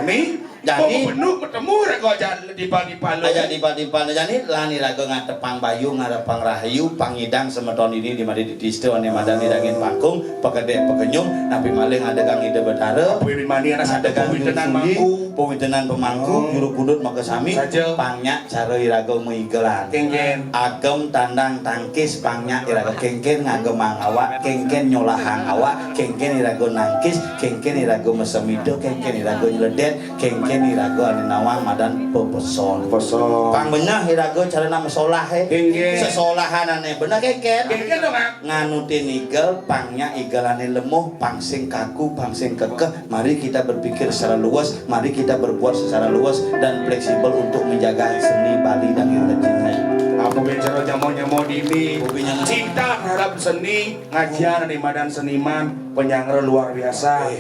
Nih, Jadi penuh ketemu raga jalan di pagi-pagi. aja tiba-tiba jadi lani raga ngatepang bayu ngarepang rahayu pangidang semeton ini di madi di distu ane madan dirangin pangkung pegede pekenyum napi maling ada kang ide betare Pilih mani anak ada kang pewitenan mangku mangku. pewitenan pemangku juru kudut maka sami Saja. pangnya cara iraga meigelan Kengken. agem tandang tangkis pangnya iraga kengken ngagem awak kengken nyolahang awak kengken iraga nangkis kengken iraga mesemido kengken iraga nyeledet kengken iraga ane nawang madan pepeson Kosong. pang bener iraga carana mesolah Kengken. sesolahan ane bener kengken Kengken dong ah. nganutin igel pangnya igelane lemuh pangsing kaku pangsing kekeh mari kita berpikir secara luas mari kita berbuat secara luas dan fleksibel untuk menjaga seni Bali dan yang cintai. Aku bicara jamu-jamu dini. Hobinya Cinta terhadap seni, ngajian di madan seniman, penyangga luar biasa.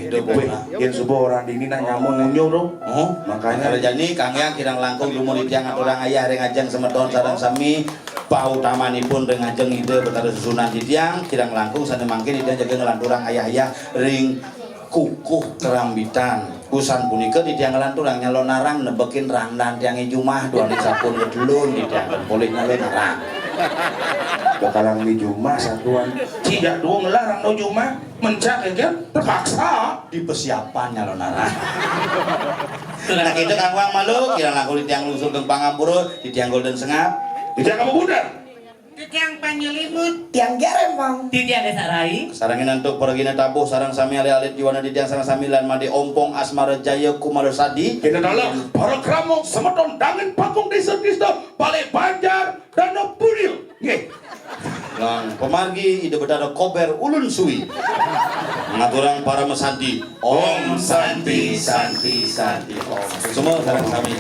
Yang subuh orang dini nak nyamun ngunyo dong. Oh, Makanya makanya jadi Kang Yang kirang langkung lumur tiang orang ayah reng ajeng semeton sareng sami pau tamanipun reng ajeng ide betara susunan di tiang kirang langkung sana mangkin ide jaga ngelanturang ayah-ayah ring kukuh kerambitan usan punika di tiang ngelanturang nyalon narang nebekin rangdan tiang ijumah dua sapun ngedulun di tiang boleh nyalon narang bakalan di Jumah satuan. Tidak dua ngelarang no Jumah mencak kan terpaksa. di persiapan nyalon narang nah itu Kang Wang malu kirang langkung di tiang lusul keng pangampura di tiang golden sengap Tidak kamu budar. Tiang panyelimut, tiang gerempang tiang desa rai. sarangin untuk pergina tabuh sarang sami alit jiwana di tiang sarang sami lan made ompong asmara jaya kumara sadi Kita dalam para kramong semeton dangin pakung desa-desa Balai Banjar dan Budil. Nggih. lang pemargi ide bedara kober ulun suwi ngaturang para mesanti om santi santi santi om semua sarang sami